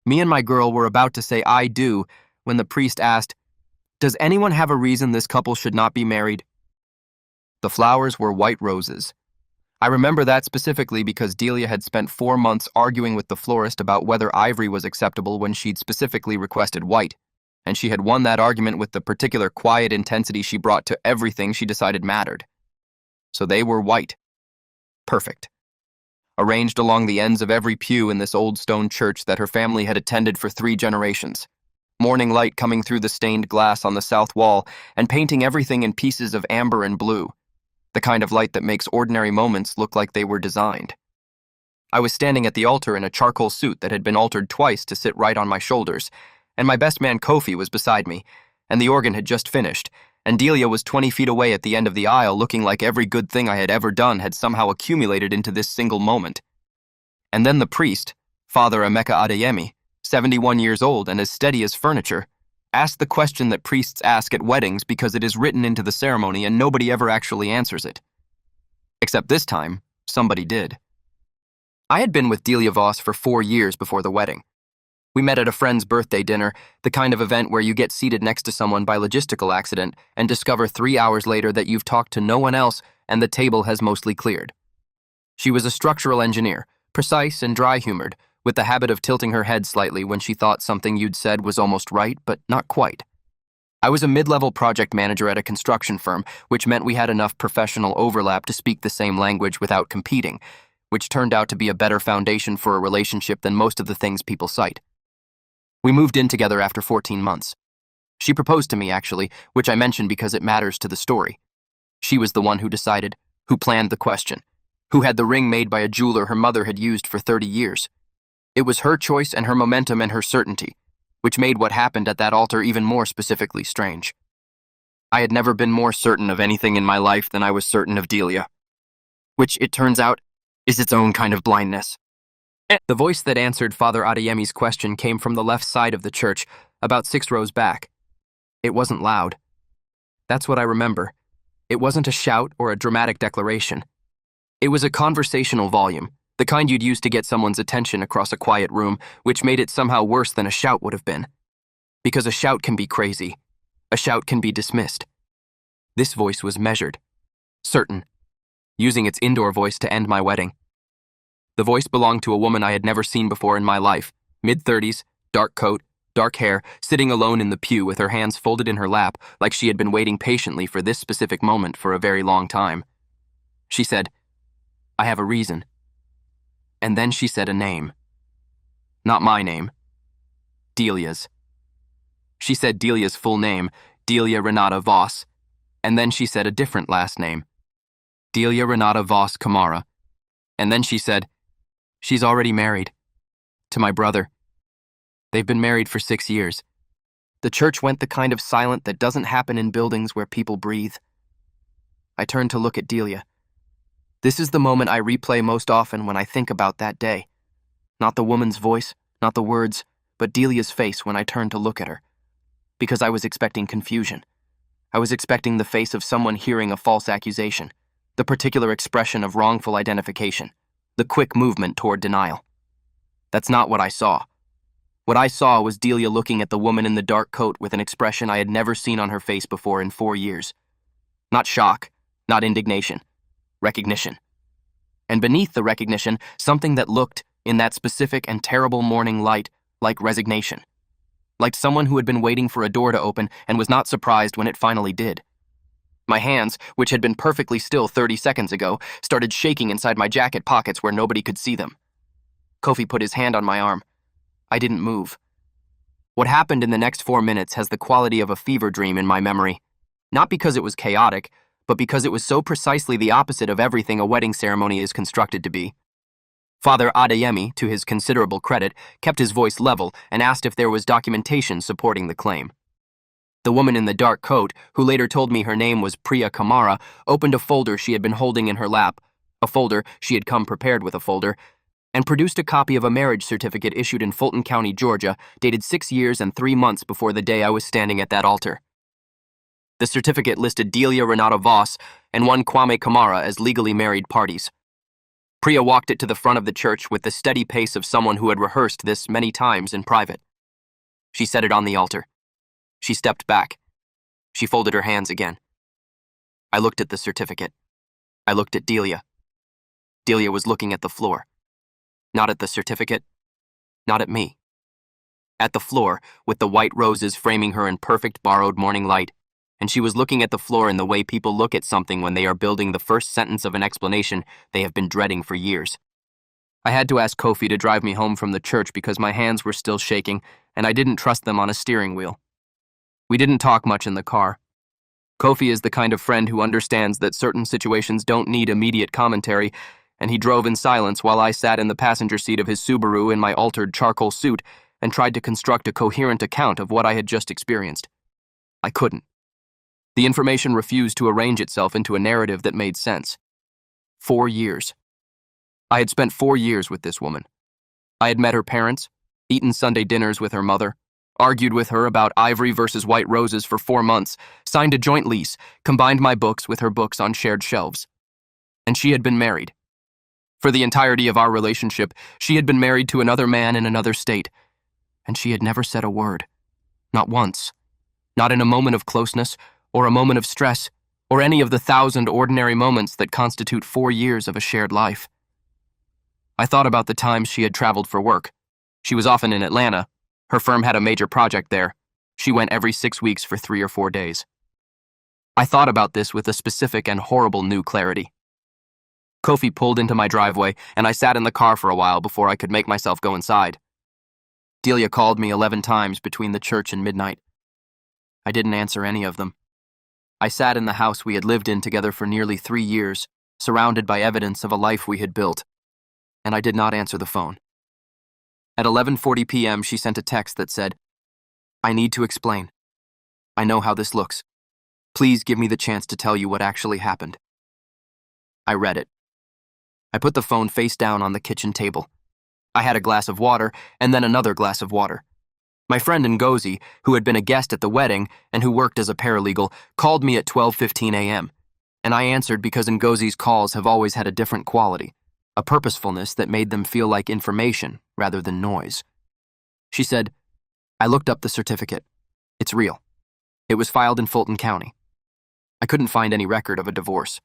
Me and my girl were about to say "I do" when the priest asked, "Does anyone have a reason this couple should not be married?" The flowers were white roses. I remember that specifically because Delia had spent 4 months arguing with the florist about whether ivory was acceptable when she'd specifically requested white, and she had won that argument with the particular quiet intensity she brought to everything she decided mattered. So they were white. Perfect. Arranged along the ends of every pew in this old stone church that her family had attended for 3 generations. Morning light coming through the stained glass on the south wall and painting everything in pieces of amber and blue, the kind of light that makes ordinary moments look like they were designed. I was standing at the altar in a charcoal suit that had been altered twice to sit right on my shoulders, and my best man Kofi was beside me, and the organ had just finished, and Delia was 20 feet away at the end of the aisle looking like every good thing I had ever done had somehow accumulated into this single moment. And then the priest, Father Emeka Adeyemi, 71 years old and as steady as furniture, asked the question that priests ask at weddings because it is written into the ceremony and nobody ever actually answers it. Except this time, somebody did. I had been with Delia Voss for 4 years before the wedding. We met at a friend's birthday dinner, the kind of event where you get seated next to someone by logistical accident and discover 3 hours later that you've talked to no one else and the table has mostly cleared. She was a structural engineer, precise and dry-humored, with the habit of tilting her head slightly when she thought something you'd said was almost right, but not quite. I was a mid-level project manager at a construction firm, which meant we had enough professional overlap to speak the same language without competing, which turned out to be a better foundation for a relationship than most of the things people cite. We moved in together after 14 months. She proposed to me, actually, which I mention because it matters to the story. She was the one who decided, who planned the question, who had the ring made by a jeweler her mother had used for 30 years. It was her choice and her momentum and her certainty, which made what happened at that altar even more specifically strange. I had never been more certain of anything in my life than I was certain of Delia, which, it turns out, is its own kind of blindness. The voice that answered Father Adeyemi's question came from the left side of the church, about 6 rows back. It wasn't loud. That's what I remember. It wasn't a shout or a dramatic declaration. It was a conversational volume, the kind you'd use to get someone's attention across a quiet room, which made it somehow worse than a shout would have been. Because a shout can be crazy. A shout can be dismissed. This voice was measured, certain, using its indoor voice to end my wedding. The voice belonged to a woman I had never seen before in my life, mid-30s, dark coat, dark hair, sitting alone in the pew with her hands folded in her lap like she had been waiting patiently for this specific moment for a very long time. She said, "I have a reason." And then she said a name. Not my name. Delia's. She said Delia's full name, Delia Renata Voss, and then she said a different last name, Delia Renata Voss Kamara, and then she said, "She's already married. To my brother. They've been married for 6 years. The church went the kind of silent that doesn't happen in buildings where people breathe. I turned to look at Delia. This is the moment I replay most often when I think about that day. Not the woman's voice, not the words, but Delia's face when I turned to look at her. Because I was expecting confusion. I was expecting the face of someone hearing a false accusation, the particular expression of wrongful identification, the quick movement toward denial. That's not what I saw. What I saw was Delia looking at the woman in the dark coat with an expression I had never seen on her face before in 4 years. Not shock, not indignation. Recognition. And beneath the recognition, something that looked, in that specific and terrible morning light, like resignation. Like someone who had been waiting for a door to open and was not surprised when it finally did. My hands, which had been perfectly still 30 seconds ago, started shaking inside my jacket pockets where nobody could see them. Kofi put his hand on my arm. I didn't move. What happened in the next 4 minutes has the quality of a fever dream in my memory. Not because it was chaotic, but because it was so precisely the opposite of everything a wedding ceremony is constructed to be. Father Adeyemi, to his considerable credit, kept his voice level and asked if there was documentation supporting the claim. The woman in the dark coat, who later told me her name was Priya Kamara, opened a folder she had been holding in her lap, a folder, she had come prepared with a folder, and produced a copy of a marriage certificate issued in Fulton County, Georgia, dated 6 years and 3 months before the day I was standing at that altar. The certificate listed Delia Renata Voss and one Kwame Kamara as legally married parties. Priya walked it to the front of the church with the steady pace of someone who had rehearsed this many times in private. She set it on the altar. She stepped back. She folded her hands again. I looked at the certificate. I looked at Delia. Delia was looking at the floor. Not at the certificate. Not at me. At the floor, with the white roses framing her in perfect borrowed morning light, and she was looking at the floor in the way people look at something when they are building the first sentence of an explanation they have been dreading for years. I had to ask Kofi to drive me home from the church because my hands were still shaking, and I didn't trust them on a steering wheel. We didn't talk much in the car. Kofi is the kind of friend who understands that certain situations don't need immediate commentary, and he drove in silence while I sat in the passenger seat of his Subaru in my altered charcoal suit and tried to construct a coherent account of what I had just experienced. I couldn't. The information refused to arrange itself into a narrative that made sense. 4 years. I had spent 4 years with this woman. I had met her parents, eaten Sunday dinners with her mother, argued with her about ivory versus white roses for 4 months, signed a joint lease, combined my books with her books on shared shelves. And she had been married. For the entirety of our relationship, she had been married to another man in another state, and she had never said a word. Not once. Not in a moment of closeness, or a moment of stress, or any of the 1,000 ordinary moments that constitute 4 years of a shared life. I thought about the times she had traveled for work. She was often in Atlanta. Her firm had a major project there. She went every 6 weeks for 3 or 4 days. I thought about this with a specific and horrible new clarity. Kofi pulled into my driveway, and I sat in the car for a while before I could make myself go inside. Delia called me 11 times between the church and midnight. I didn't answer any of them. I sat in the house we had lived in together for nearly 3 years, surrounded by evidence of a life we had built, and I did not answer the phone. At 11:40 p.m., she sent a text that said, "I need to explain. I know how this looks. Please give me the chance to tell you what actually happened." I read it. I put the phone face down on the kitchen table. I had a glass of water and then another glass of water. My friend Ngozi, who had been a guest at the wedding and who worked as a paralegal, called me at 12:15 a.m., and I answered because Ngozi's calls have always had a different quality, a purposefulness that made them feel like information rather than noise. She said, "I looked up the certificate. It's real. It was filed in Fulton County. I couldn't find any record of a divorce."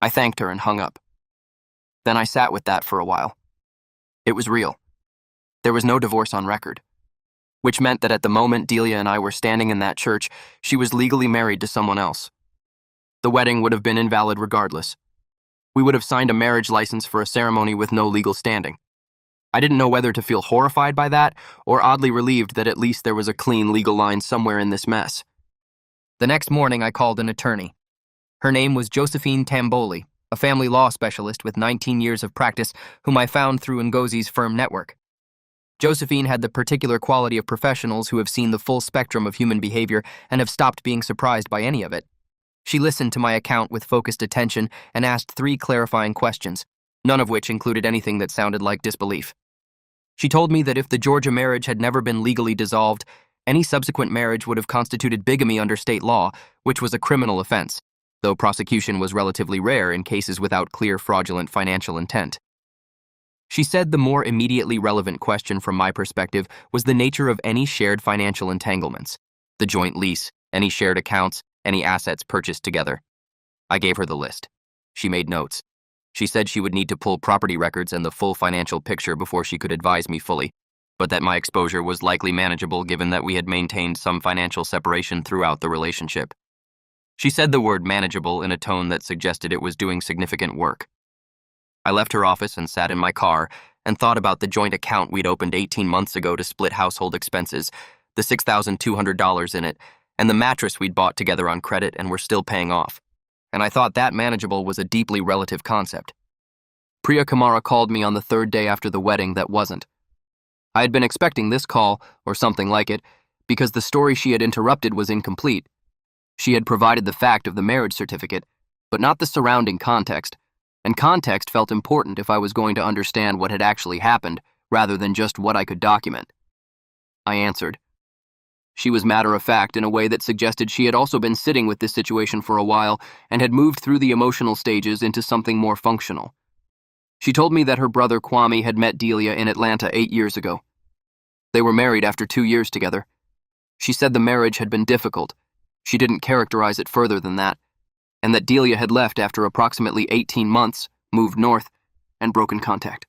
I thanked her and hung up. Then I sat with that for a while. It was real. There was no divorce on record, which meant that at the moment Delia and I were standing in that church, she was legally married to someone else. The wedding would have been invalid regardless. We would have signed a marriage license for a ceremony with no legal standing. I didn't know whether to feel horrified by that or oddly relieved that at least there was a clean legal line somewhere in this mess. The next morning I called an attorney. Her name was Josephine Tamboli, a family law specialist with 19 years of practice whom I found through Ngozi's firm network. Josephine had the particular quality of professionals who have seen the full spectrum of human behavior and have stopped being surprised by any of it. She listened to my account with focused attention and asked 3 clarifying questions, none of which included anything that sounded like disbelief. She told me that if the Georgia marriage had never been legally dissolved, any subsequent marriage would have constituted bigamy under state law, which was a criminal offense, though prosecution was relatively rare in cases without clear fraudulent financial intent. She said the more immediately relevant question from my perspective was the nature of any shared financial entanglements, the joint lease, any shared accounts, any assets purchased together. I gave her the list. She made notes. She said she would need to pull property records and the full financial picture before she could advise me fully, but that my exposure was likely manageable given that we had maintained some financial separation throughout the relationship. She said the word manageable in a tone that suggested it was doing significant work. I left her office and sat in my car and thought about the joint account we'd opened 18 months ago to split household expenses, the $6,200 in it, and the mattress we'd bought together on credit and were still paying off. And I thought that manageable was a deeply relative concept. Priya Kamara called me on the 3rd day after the wedding that wasn't. I had been expecting this call, or something like it, because the story she had interrupted was incomplete. She had provided the fact of the marriage certificate, but not the surrounding context, and context felt important if I was going to understand what had actually happened, rather than just what I could document. I answered. She was matter-of-fact in a way that suggested she had also been sitting with this situation for a while and had moved through the emotional stages into something more functional. She told me that her brother Kwame had met Delia in Atlanta 8 years ago. They were married after 2 years together. She said the marriage had been difficult. She didn't characterize it further than that, and that Delia had left after approximately 18 months, moved north, and broken contact.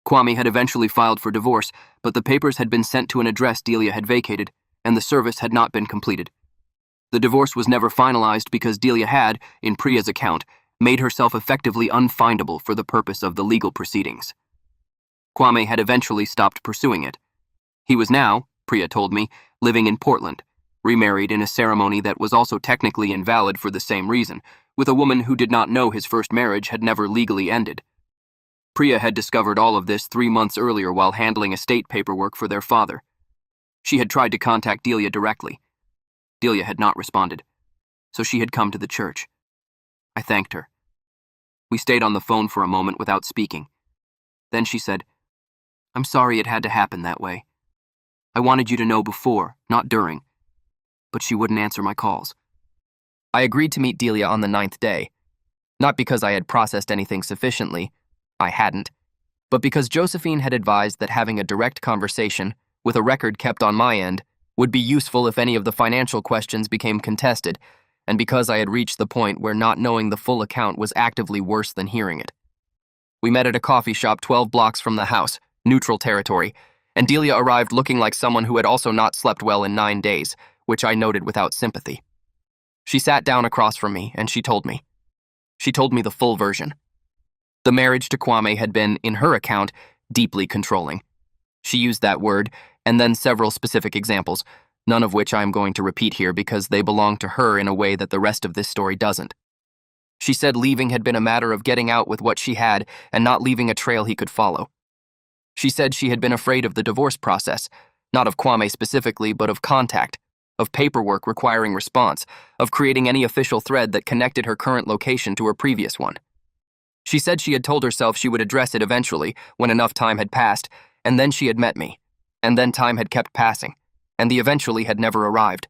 Kwame had eventually filed for divorce, but the papers had been sent to an address Delia had vacated, and the service had not been completed. The divorce was never finalized because Delia had, in Priya's account, made herself effectively unfindable for the purpose of the legal proceedings. Kwame had eventually stopped pursuing it. He was now, Priya told me, living in Portland, remarried in a ceremony that was also technically invalid for the same reason, with a woman who did not know his first marriage had never legally ended. Priya had discovered all of this 3 months earlier while handling estate paperwork for their father. She had tried to contact Delia directly. Delia had not responded, so she had come to the church. I thanked her. We stayed on the phone for a moment without speaking. Then she said, "I'm sorry it had to happen that way. I wanted you to know before, not during." But she wouldn't answer my calls. I agreed to meet Delia on the 9th day, not because I had processed anything sufficiently, I hadn't, but because Josephine had advised that having a direct conversation, with a record kept on my end, would be useful if any of the financial questions became contested, and because I had reached the point where not knowing the full account was actively worse than hearing it. We met at a coffee shop 12 blocks from the house, neutral territory, and Delia arrived looking like someone who had also not slept well in 9 days, which I noted without sympathy. She sat down across from me, and she told me. She told me the full version. The marriage to Kwame had been, in her account, deeply controlling. She used that word, and then several specific examples, none of which I am going to repeat here because they belong to her in a way that the rest of this story doesn't. She said leaving had been a matter of getting out with what she had and not leaving a trail he could follow. She said she had been afraid of the divorce process, not of Kwame specifically, but of contact, of paperwork requiring response, of creating any official thread that connected her current location to her previous one. She said she had told herself she would address it eventually, when enough time had passed, and then she had met me, and then time had kept passing, and the eventually had never arrived.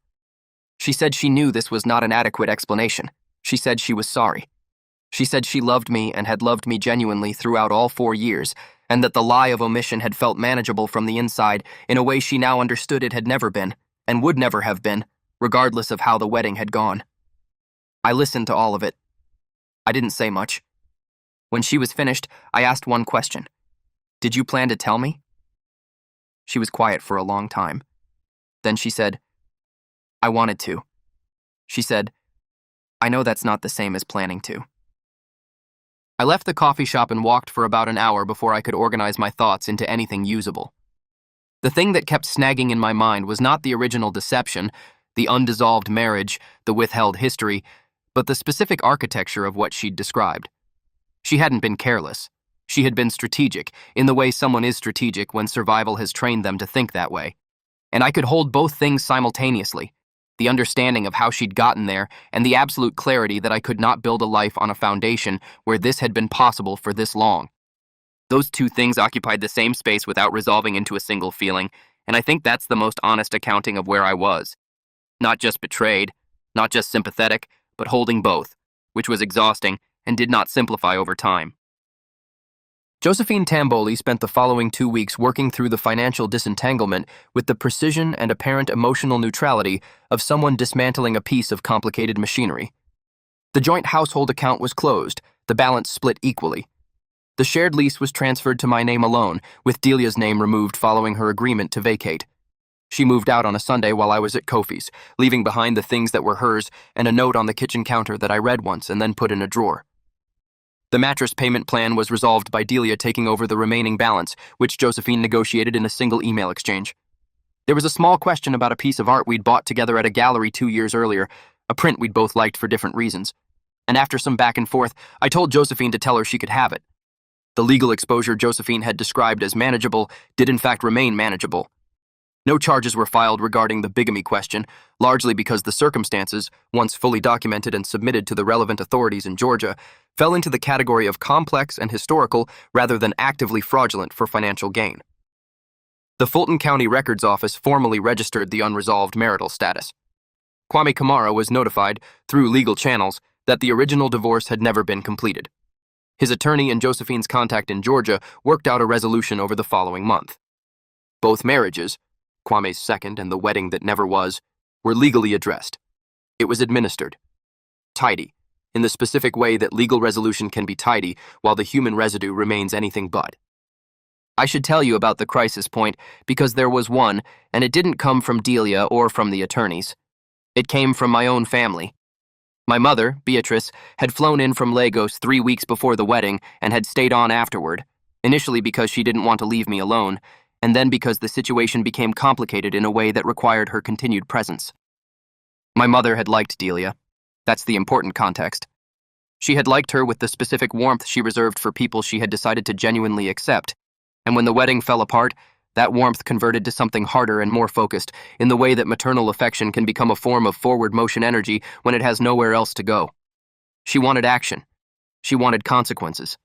She said she knew this was not an adequate explanation. She said she was sorry. She said she loved me and had loved me genuinely throughout all 4 years, and that the lie of omission had felt manageable from the inside in a way she now understood it had never been, and would never have been, regardless of how the wedding had gone. I listened to all of it. I didn't say much. When she was finished, I asked one question. "Did you plan to tell me?" She was quiet for a long time. Then she said, "I wanted to." She said, "I know that's not the same as planning to." I left the coffee shop and walked for about an hour before I could organize my thoughts into anything usable. The thing that kept snagging in my mind was not the original deception, the undissolved marriage, the withheld history, but the specific architecture of what she'd described. She hadn't been careless. She had been strategic, in the way someone is strategic when survival has trained them to think that way. And I could hold both things simultaneously, the understanding of how she'd gotten there and the absolute clarity that I could not build a life on a foundation where this had been possible for this long. Those two things occupied the same space without resolving into a single feeling, and I think that's the most honest accounting of where I was. Not just betrayed, not just sympathetic, but holding both, which was exhausting and did not simplify over time. Josephine Tamboli spent the following 2 weeks working through the financial disentanglement with the precision and apparent emotional neutrality of someone dismantling a piece of complicated machinery. The joint household account was closed, the balance split equally. The shared lease was transferred to my name alone, with Delia's name removed following her agreement to vacate. She moved out on a Sunday while I was at Kofi's, leaving behind the things that were hers and a note on the kitchen counter that I read once and then put in a drawer. The mattress payment plan was resolved by Delia taking over the remaining balance, which Josephine negotiated in a single email exchange. There was a small question about a piece of art we'd bought together at a gallery 2 years earlier, a print we'd both liked for different reasons. And after some back and forth, I told Josephine to tell her she could have it. The legal exposure Josephine had described as manageable did in fact remain manageable. No charges were filed regarding the bigamy question, largely because the circumstances, once fully documented and submitted to the relevant authorities in Georgia, fell into the category of complex and historical rather than actively fraudulent for financial gain. The Fulton County Records Office formally registered the unresolved marital status. Kwame Kamara was notified, through legal channels, that the original divorce had never been completed. His attorney and Josephine's contact in Georgia worked out a resolution over the following month. Both marriages, Kwame's second and the wedding that never was, were legally addressed. It was administered. Tidy, in the specific way that legal resolution can be tidy while the human residue remains anything but. I should tell you about the crisis point because there was one, and it didn't come from Delia or from the attorneys. It came from my own family. My mother, Beatrice, had flown in from Lagos 3 weeks before the wedding and had stayed on afterward, initially because she didn't want to leave me alone, and then because the situation became complicated in a way that required her continued presence. My mother had liked Delia. That's the important context. She had liked her with the specific warmth she reserved for people she had decided to genuinely accept, and when the wedding fell apart, that warmth converted to something harder and more focused, in the way that maternal affection can become a form of forward motion energy when it has nowhere else to go. She wanted action. She wanted consequences.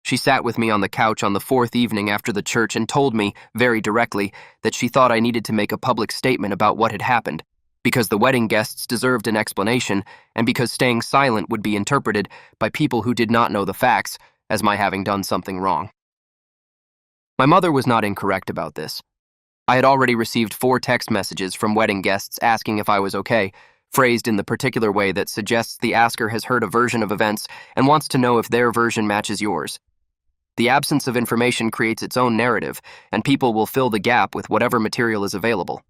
She sat with me on the couch on the 4th evening after the church and told me, very directly, that she thought I needed to make a public statement about what had happened, because the wedding guests deserved an explanation, and because staying silent would be interpreted by people who did not know the facts as my having done something wrong. My mother was not incorrect about this. I had already received 4 text messages from wedding guests asking if I was okay, phrased in the particular way that suggests the asker has heard a version of events and wants to know if their version matches yours. The absence of information creates its own narrative, and people will fill the gap with whatever material is available.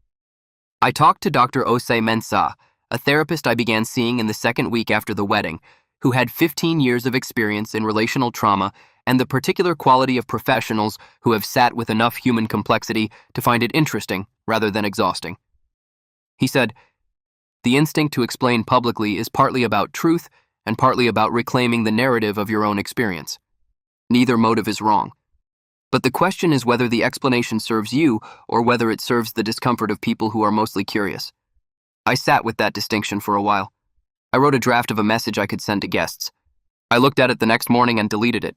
I talked to Dr. Osei Mensah, a therapist I began seeing in the 2nd week after the wedding, who had 15 years of experience in relational trauma and the particular quality of professionals who have sat with enough human complexity to find it interesting rather than exhausting. He said, "The instinct to explain publicly is partly about truth and partly about reclaiming the narrative of your own experience. Neither motive is wrong. But the question is whether the explanation serves you or whether it serves the discomfort of people who are mostly curious." I sat with that distinction for a while. I wrote a draft of a message I could send to guests. I looked at it the next morning and deleted it.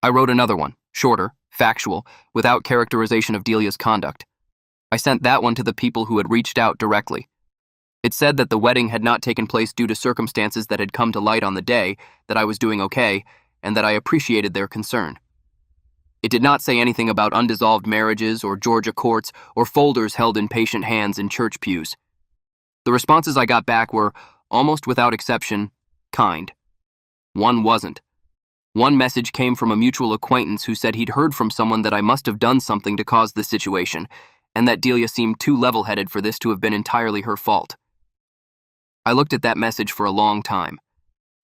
I wrote another one, shorter, factual, without characterization of Delia's conduct. I sent that one to the people who had reached out directly. It said that the wedding had not taken place due to circumstances that had come to light on the day, that I was doing okay, and that I appreciated their concern. It did not say anything about undissolved marriages or Georgia courts or folders held in patient hands in church pews. The responses I got back were, almost without exception, kind. One wasn't. One message came from a mutual acquaintance who said he'd heard from someone that I must have done something to cause this situation, and that Delia seemed too level-headed for this to have been entirely her fault. I looked at that message for a long time.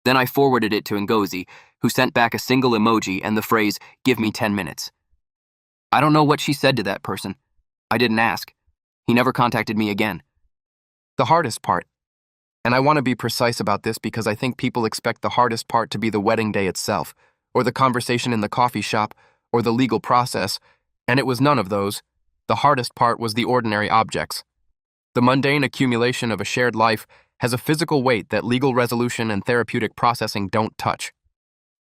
Then I forwarded it to Ngozi, who sent back a single emoji and the phrase, "Give me 10 minutes. I don't know what she said to that person. I didn't ask. He never contacted me again. The hardest part, and I want to be precise about this because I think people expect the hardest part to be the wedding day itself, or the conversation in the coffee shop, or the legal process, and it was none of those. The hardest part was the ordinary objects. The mundane accumulation of a shared life has a physical weight that legal resolution and therapeutic processing don't touch.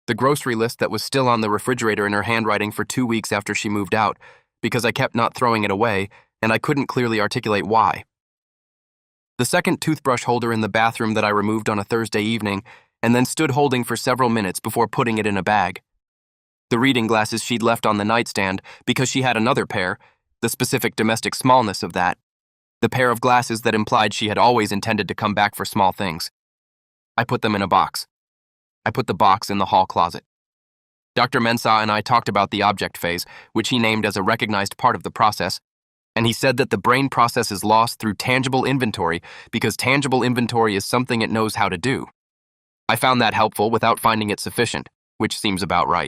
The grocery list that was still on the refrigerator in her handwriting for 2 weeks after she moved out, because I kept not throwing it away, and I couldn't clearly articulate why. The second toothbrush holder in the bathroom that I removed on a Thursday evening, and then stood holding for several minutes before putting it in a bag. The reading glasses she'd left on the nightstand because she had another pair, the specific domestic smallness of that. The pair of glasses that implied she had always intended to come back for small things. I put them in a box. I put the box in the hall closet. Dr. Mensah and I talked about the object phase, which he named as a recognized part of the process, and he said that the brain processes loss through tangible inventory because tangible inventory is something it knows how to do. I found that helpful without finding it sufficient, which seems about right.